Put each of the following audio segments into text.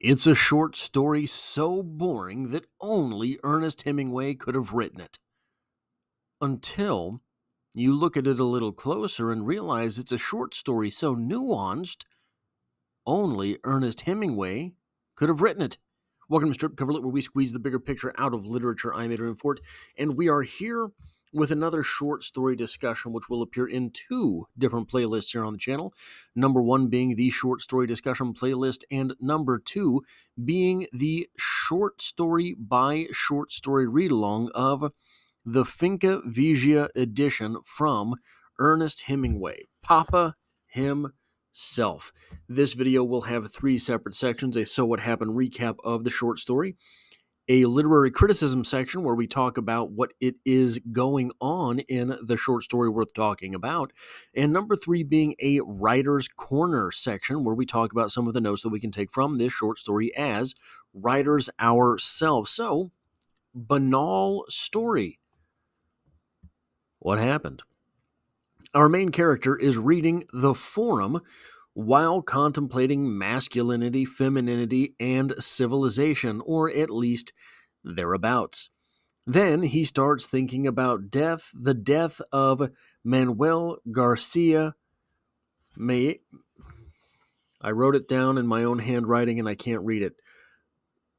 It's a short story so boring that only Ernest Hemingway could have written it. Until you look at it a little closer and realize it's a short story so nuanced, only Ernest Hemingway could have written it. Welcome to Strip Cover Lit, where we squeeze the bigger picture out of literature. I'm Adrian Fort, and we are here with another short story discussion, which will appear in two different playlists here on the channel. Number one being the short story discussion playlist, and number two being the short story by short story read along of the Finca Vigia edition from Ernest Hemingway, Papa himself. This video will have three separate sections: a So What Happened recap of the short story, a literary criticism section where we talk about what it is going on in the short story worth talking about, and number three being a writer's corner section where we talk about some of the notes that we can take from this short story as writers ourselves. So, Banal story. What happened? Our main character is reading the forum while contemplating masculinity, femininity, and civilization, or at least thereabouts. Then he starts thinking about death, the death of Manuel Garcia May. I wrote it down in my own handwriting and I can't read it.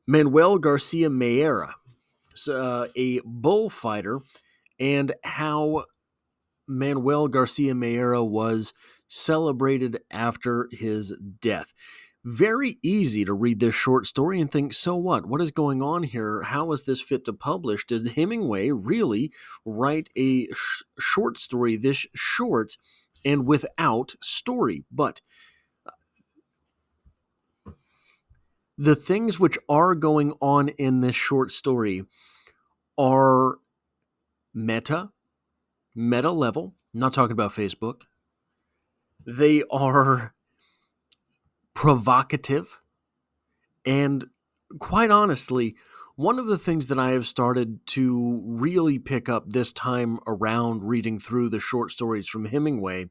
Manuel Garcia Mayera, a bullfighter, and how Manuel Garcia Mayera was celebrated after his death. Very easy to read this short story and think, so what? What is going on here? How is this fit to publish? Did Hemingway really write a short story this short and without story? But the things which are going on in this short story are meta level. I'm not talking about Facebook. They are provocative, and quite honestly, one of the things that I have started to really pick up this time around reading through the short stories from Hemingway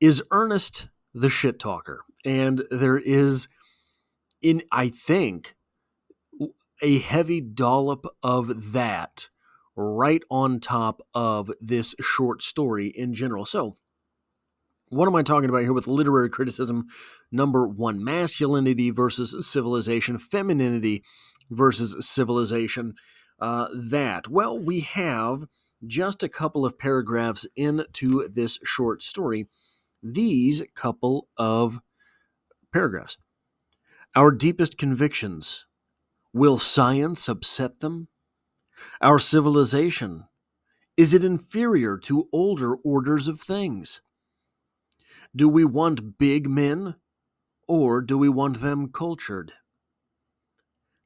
is Ernest the shit talker. And there is, I think, a heavy dollop of that right on top of this short story in general. So, what am I talking about here with literary criticism? Number one, masculinity versus civilization, femininity versus civilization. Well, we have just a couple of paragraphs into this short story. These couple of paragraphs. Our deepest convictions. Will science upset them? Our civilization. Is it inferior to older orders of things? Do we want big men, or do we want them cultured?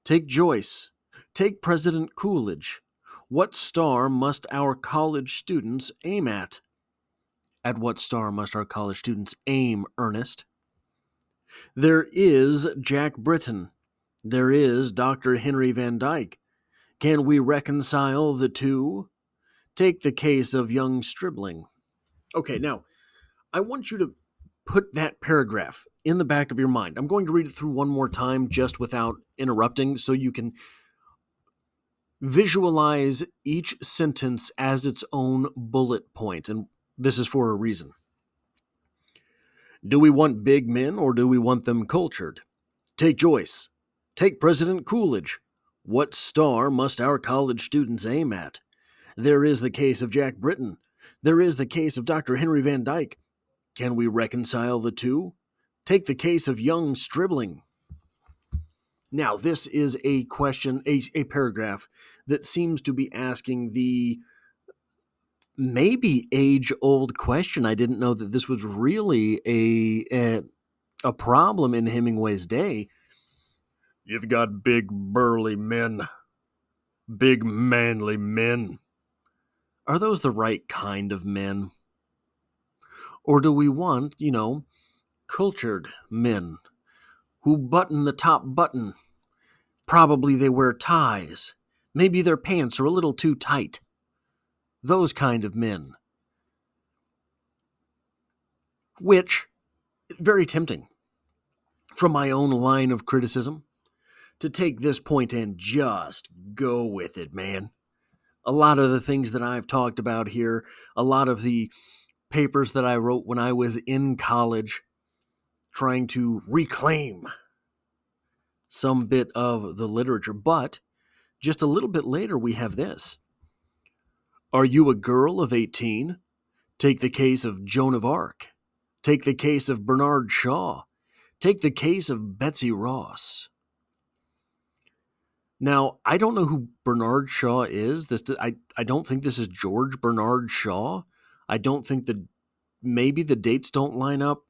Take Joyce. Take President Coolidge. What star must our college students aim at? At what star must our college students aim, Ernest? There is Jack Britton. There is Dr. Henry Van Dyke. Can we reconcile the two? Take the case of young Stribling. Okay, now, I want you to put that paragraph in the back of your mind. I'm going to read it through one more time just without interrupting so you can visualize each sentence as its own bullet point, and this is for a reason. Do we want big men or do we want them cultured? Take Joyce. Take President Coolidge. What star must our college students aim at? There is the case of Jack Britton. There is the case of Dr. Henry Van Dyke. Can we reconcile the two? Take the case of young Stribling. Now, this is a question, a paragraph that seems to be asking the maybe age-old question. I didn't know that this was really a problem in Hemingway's day. You've got big, burly men, big, manly men. Are those the right kind of men? Or do we want, cultured men who button the top button? Probably they wear ties. Maybe their pants are a little too tight. Those kind of men. Which, very tempting. from my own line of criticism to take this point and just go with it, man. A lot of the things that I've talked about here, a lot of the papers that I wrote when I was in college, trying to reclaim some bit of the literature. But just a little bit later, we have this. Are you a girl of 18? Take the case of Joan of Arc. Take the case of Bernard Shaw. Take the case of Betsy Ross. Now, I don't know who Bernard Shaw is. I don't think this is George Bernard Shaw. I don't think maybe the dates don't line up.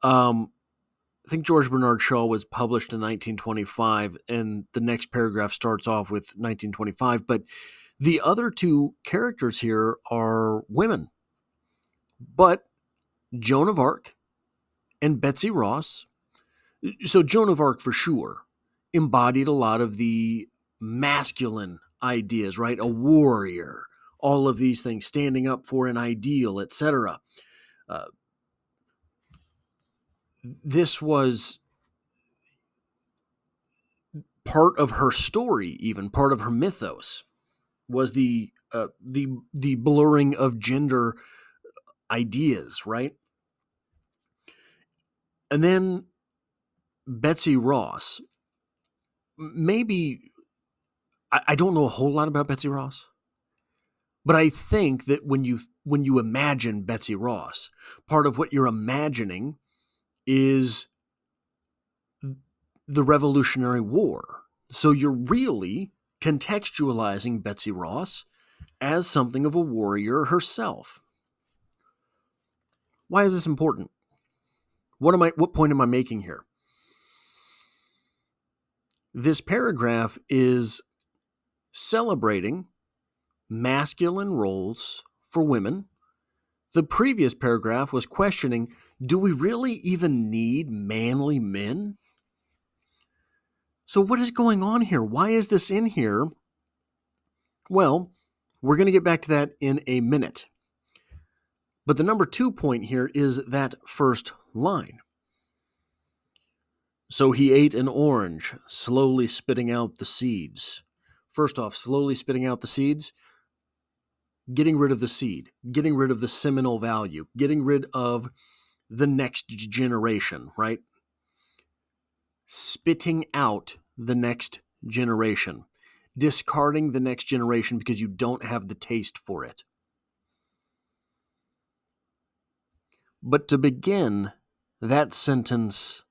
I think George Bernard Shaw was published in 1925, and the next paragraph starts off with 1925. But the other two characters here are women. But Joan of Arc and Betsy Ross, so Joan of Arc for sure, embodied a lot of the masculine ideas, right? A warrior, all of these things, standing up for an ideal, etc. This was part of her story, even part of her mythos, was the blurring of gender ideas, right? And then Betsy Ross. Maybe I don't know a whole lot about Betsy Ross, but I think that when you imagine Betsy Ross, part of what you're imagining is the Revolutionary War. So you're really contextualizing Betsy Ross as something of a warrior herself. Why is this important? What point am I making here? This paragraph is celebrating masculine roles for women. The previous paragraph was questioning, do we really even need manly men? So what is going on here? Why is this in here? Well, we're going to get back to that in a minute. But the number 2 point here is that first line. So he ate an orange, slowly spitting out the seeds. First off, slowly spitting out the seeds, getting rid of the seed, getting rid of the seminal value, getting rid of the next generation, right? Spitting out the next generation, discarding the next generation because you don't have the taste for it. But to begin that sentence,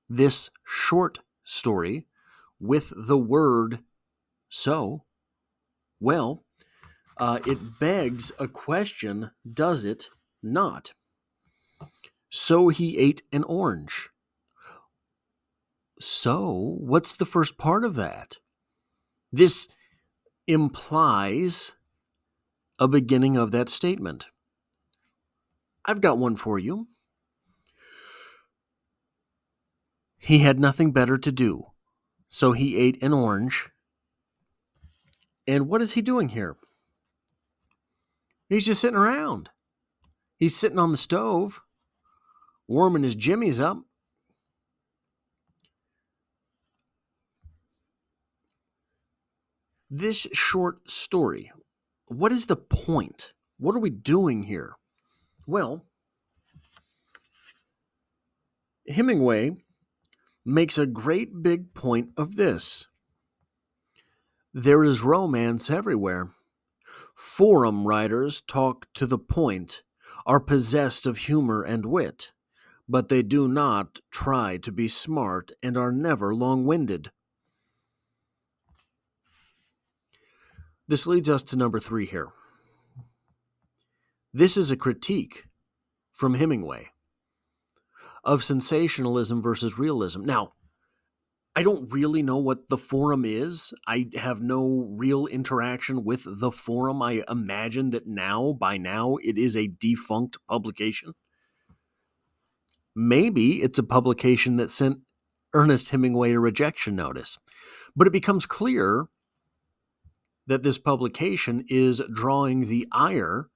this short story, with the word so, well, it begs a question, does it not? So he ate an orange. So, what's the first part of that? This implies a beginning of that statement. I've got one for you. He had nothing better to do, so he ate an orange. And what is he doing here? He's just sitting around. He's sitting on the stove, warming his jimmies up. This short story, what is the point? What are we doing here? Well, Hemingway makes a great big point of this. There is romance everywhere. Forum writers talk to the point, are possessed of humor and wit, but they do not try to be smart and are never long-winded. This leads us to number 3 here. This is a critique from Hemingway of sensationalism versus realism. Now, I don't really know what the Forum is. I have no real interaction with the Forum. I imagine that by now, it is a defunct publication. Maybe it's a publication that sent Ernest Hemingway a rejection notice. But it becomes clear that this publication is drawing the ire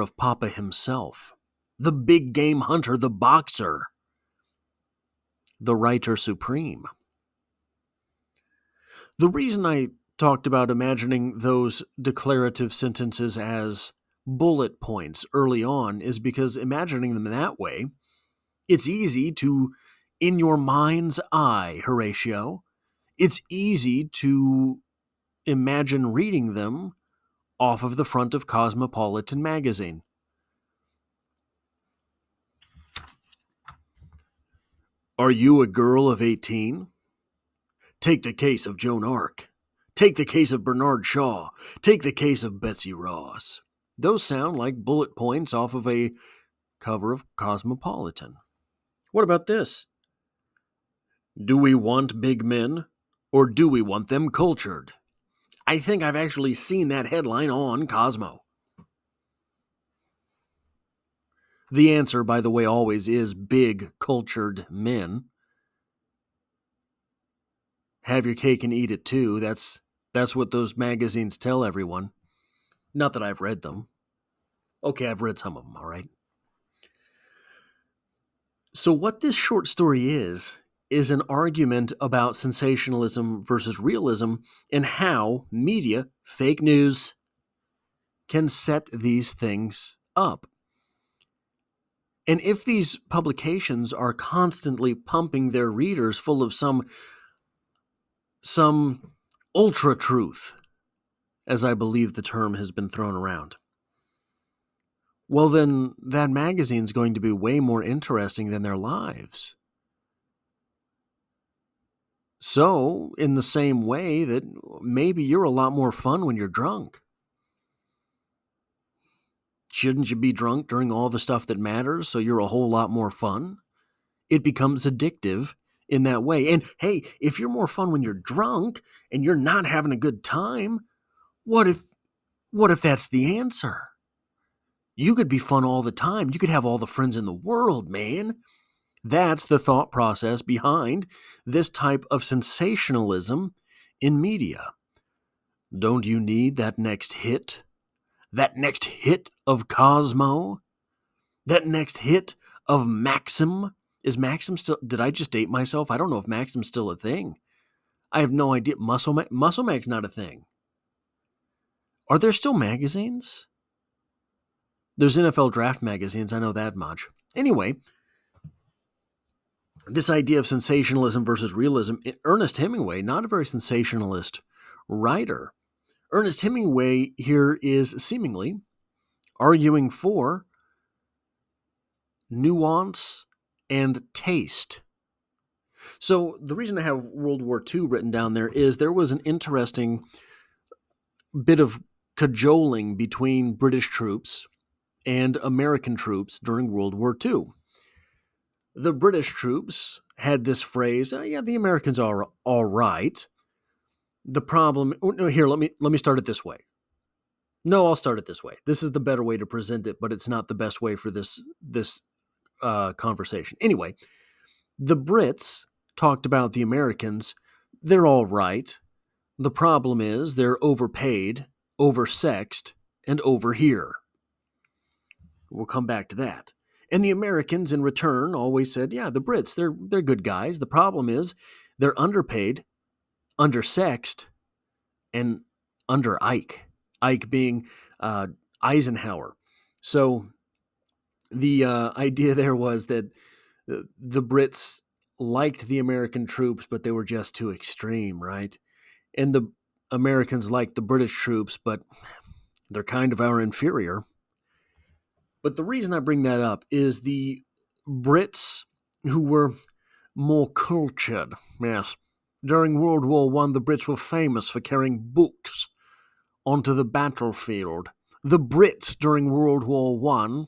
of Papa himself, the big game hunter, the boxer. the writer supreme. The reason I talked about imagining those declarative sentences as bullet points early on is because imagining them that way, it's easy to, in your mind's eye, Horatio, it's easy to imagine reading them off of the front of Cosmopolitan magazine. Are you a girl of 18? Take the case of Joan Arc. Take the case of Bernard Shaw. Take the case of Betsy Ross. Those sound like bullet points off of a cover of Cosmopolitan. What about this? Do we want big men, or do we want them cultured? I think I've actually seen that headline on Cosmo. The answer, by the way, always is big, cultured men. Have your cake and eat it too. That's what those magazines tell everyone. Not that I've read them. Okay, I've read some of them, all right? So what this short story is an argument about sensationalism versus realism and how media, fake news, can set these things up. And if these publications are constantly pumping their readers full of some ultra truth, as I believe the term has been thrown around, well, then that magazine's going to be way more interesting than their lives. So, in the same way that maybe you're a lot more fun when you're drunk. Shouldn't you be drunk during all the stuff that matters so you're a whole lot more fun? It becomes addictive in that way. And hey, if you're more fun when you're drunk and you're not having a good time, what if that's the answer? You could be fun all the time. You could have all the friends in the world, man. That's the thought process behind this type of sensationalism in media. Don't you need that next hit? That next hit of Cosmo? That next hit of Maxim? Is Maxim still... Did I just date myself? I don't know if Maxim's still a thing. I have no idea. Muscle Mag's not a thing. Are there still magazines? There's NFL draft magazines, I know that much. Anyway, this idea of sensationalism versus realism, Ernest Hemingway, not a very sensationalist writer. Ernest Hemingway here is seemingly arguing for nuance and taste. So the reason I have World War II written down there is there was an interesting bit of cajoling between British troops and American troops during World War II. The British troops had this phrase, yeah, the Americans are all right. The problem... Here, let me start it this way. No, I'll start it this way. This is the better way to present it, but it's not the best way for this conversation. Anyway, the Brits talked about the Americans. They're all right. The problem is they're overpaid, oversexed, and over here. We'll come back to that. And the Americans, in return, always said, yeah, the Brits, they're good guys. The problem is they're underpaid, undersexed, and under Ike. Ike being Eisenhower. So the idea there was that the Brits liked the American troops, but they were just too extreme, right? And the Americans liked the British troops, but they're kind of our inferior. But the reason I bring that up is the Brits who were more cultured, yes. During World War I, the Brits were famous for carrying books onto the battlefield. The Brits during World War I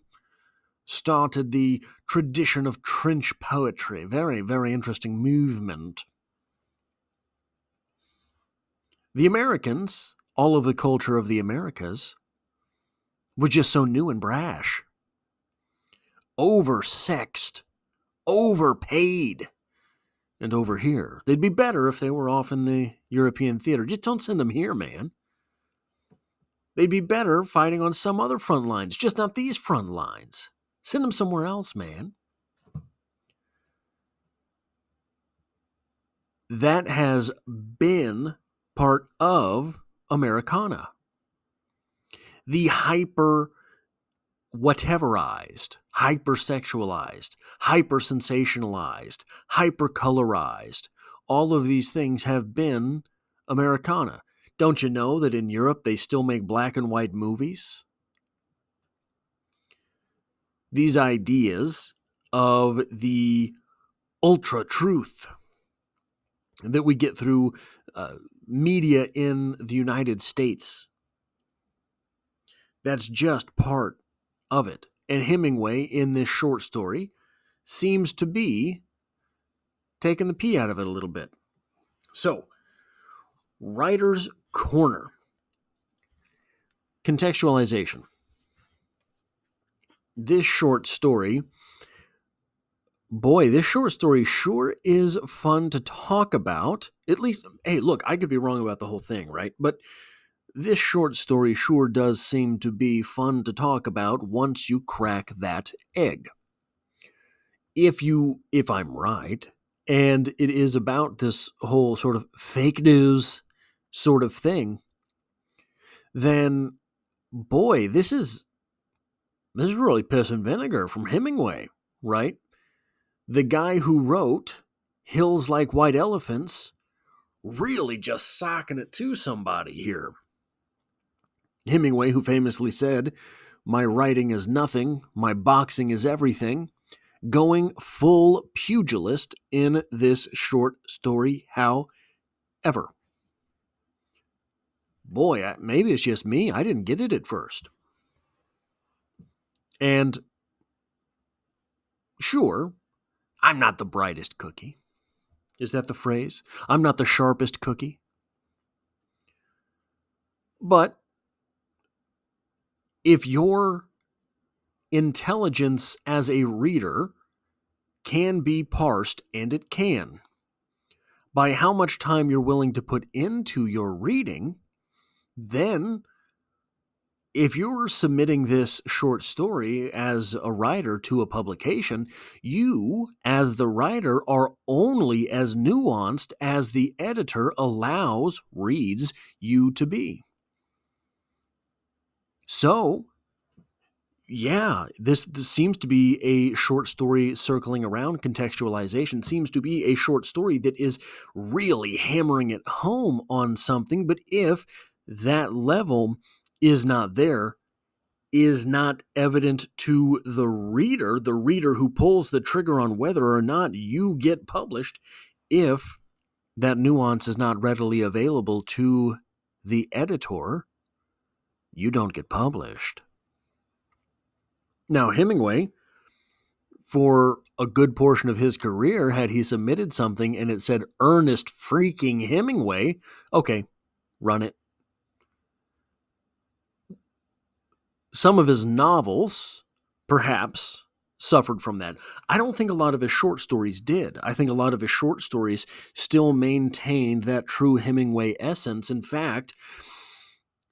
started the tradition of trench poetry. Very, very interesting movement. The Americans, all of the culture of the Americas, was just so new and brash. Oversexed, overpaid, and over here. They'd be better if they were off in the European theater. Just don't send them here, man. They'd be better fighting on some other front lines, just not these front lines. Send them somewhere else, man. that has been part of Americana. The hyper whateverized, hypersexualized, hyper sensationalized, hyper colorized. All of these things have been Americana. Don't you know that in Europe they still make black and white movies? These ideas of the ultra truth that we get through media in the United States, that's just part of it. And Hemingway, in this short story, seems to be taking the pee out of it a little bit. So, Writer's Corner. Contextualization. This short story, this short story sure is fun to talk about. At least, hey, look, I could be wrong about the whole thing, right? But this short story sure does seem to be fun to talk about once you crack that egg. If I'm right, and it is about this whole sort of fake news sort of thing, then this is really piss and vinegar from Hemingway, right? The guy who wrote Hills Like White Elephants really just socking it to somebody here. Hemingway, who famously said, "My writing is nothing, my boxing is everything," going full pugilist in this short story, however. Maybe it's just me. I didn't get it at first. And sure, I'm not the brightest cookie. Is that the phrase? I'm not the sharpest cookie. But if your intelligence as a reader can be parsed, and it can, by how much time you're willing to put into your reading, then if you're submitting this short story as a writer to a publication, you, as the writer, are only as nuanced as the editor reads you to be. So, yeah, this seems to be a short story circling around contextualization, seems to be a short story that is really hammering it home on something. But if that level is not there, is not evident to the reader who pulls the trigger on whether or not you get published, if that nuance is not readily available to the editor, you don't get published. Now, Hemingway, for a good portion of his career, had he submitted something and it said Ernest freaking Hemingway, okay, run it. Some of his novels, perhaps, suffered from that. I don't think a lot of his short stories did. I think a lot of his short stories still maintained that true Hemingway essence. In fact,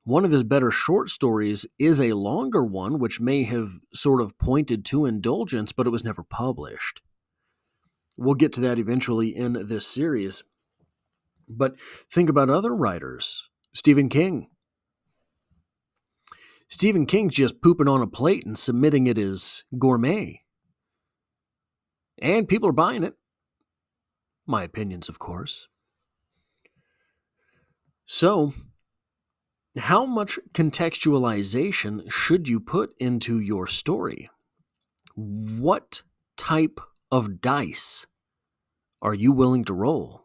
one of his better short stories is a longer one, which may have sort of pointed to indulgence, but it was never published. We'll get to that eventually in this series. But think about other writers. Stephen King. Stephen King's just pooping on a plate and submitting it as gourmet. And people are buying it. My opinions, of course. So, how much contextualization should you put into your story? What type of dice are you willing to roll?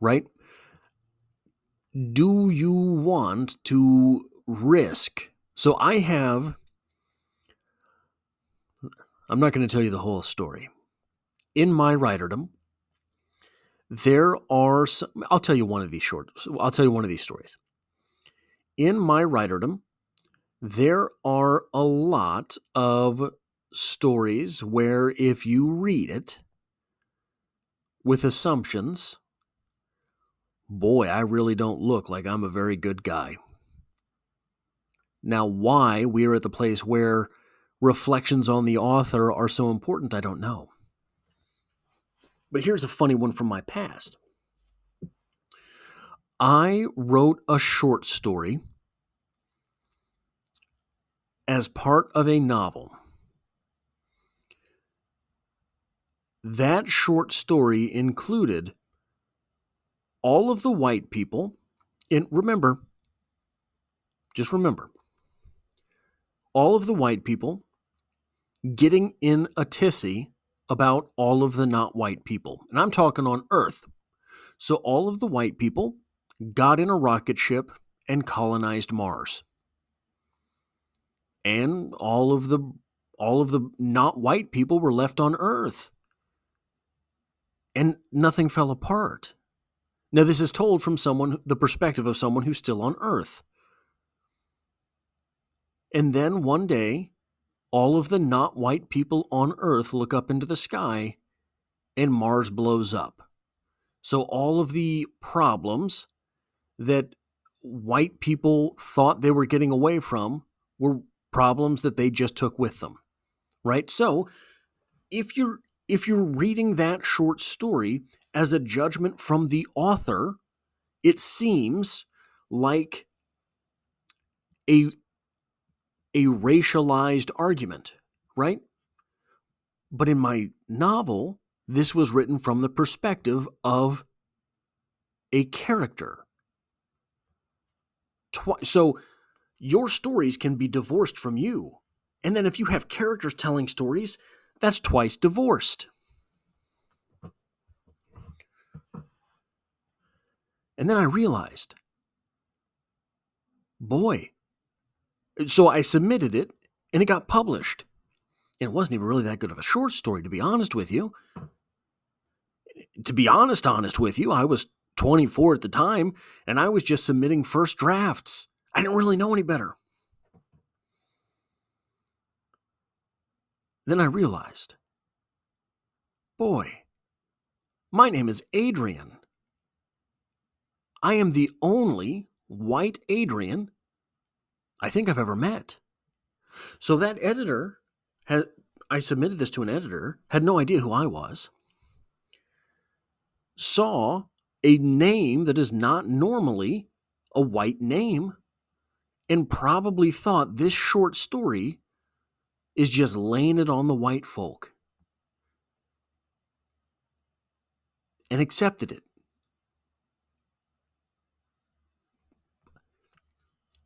Right? Do you want to risk? So I'm not going to tell you the whole story. In my writerdom, there are some, I'll tell you one of these stories. In my writerdom, there are a lot of stories where if you read it with assumptions, I really don't look like I'm a very good guy. Now, why we are at the place where reflections on the author are so important, I don't know. But here's a funny one from my past. I wrote a short story as part of a novel. That short story included all of the white people, and just remember, all of the white people getting in a tizzy about all of the not white people. And I'm talking on Earth. So all of the white people got in a rocket ship and colonized Mars. And all of the not white people were left on Earth. And nothing fell apart. Now this is told from the perspective of someone who's still on Earth. And then one day, all of the not white people on Earth look up into the sky and Mars blows up. So all of the problems that white people thought they were getting away from were problems that they just took with them, right? So if you're reading that short story as a judgment from the author, it seems like a racialized argument, right? But in my novel, this was written from the perspective of a character. So your stories can be divorced from you. And then if you have characters telling stories, that's twice divorced. And then I realized, boy. So I submitted it, and it got published. And it wasn't even really that good of a short story, to be honest with you. To be honest with you, I was 24 at the time, and I was just submitting first drafts. I didn't really know any better. Then I realized, boy, my name is Adrian. I am the only white Adrian I think I've ever met. So that editor, I submitted this to an editor, had no idea who I was, saw a name that is not normally a white name, and probably thought this short story is just laying it on the white folk, and accepted it.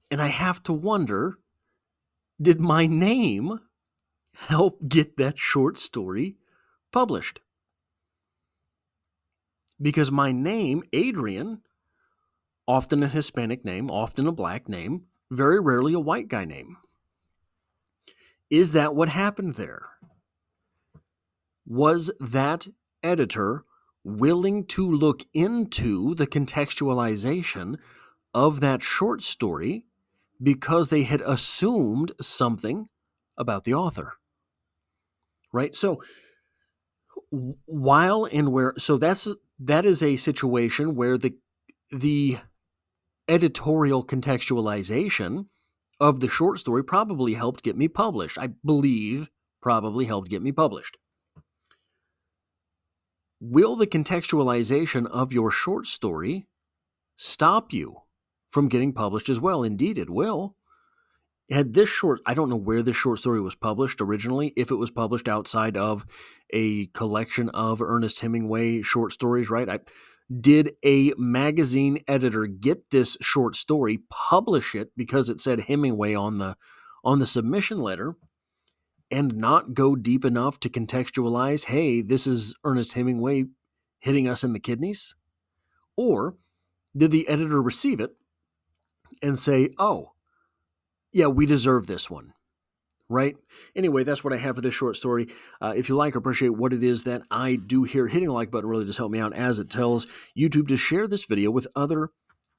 And I have to wonder, did my name help get that short story published? Because my name, Adrian, often a Hispanic name, often a black name, very rarely a white guy name. Is that what happened there? Was that editor willing to look into the contextualization of that short story because they had assumed something about the author? Right? So that is a situation where the editorial contextualization of the short story probably helped get me published. I believe probably helped get me published. Will the contextualization of your short story stop you from getting published as well? Indeed, it will. I don't know where this short story was published originally, if it was published outside of a collection of Ernest Hemingway short stories, right? Did a magazine editor get this short story, publish it because it said Hemingway on the submission letter, and not go deep enough to contextualize, hey, this is Ernest Hemingway hitting us in the kidneys? Or did the editor receive it and say, oh, yeah, we deserve this one, right? Anyway, that's what I have for this short story. If you like or appreciate what it is that I do here, hitting the like button really does help me out, as it tells YouTube to share this video with other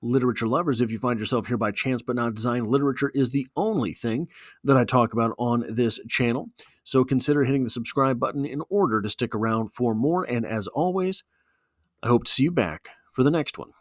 literature lovers. If you find yourself here by chance but not design, literature is the only thing that I talk about on this channel. So consider hitting the subscribe button in order to stick around for more. And as always, I hope to see you back for the next one.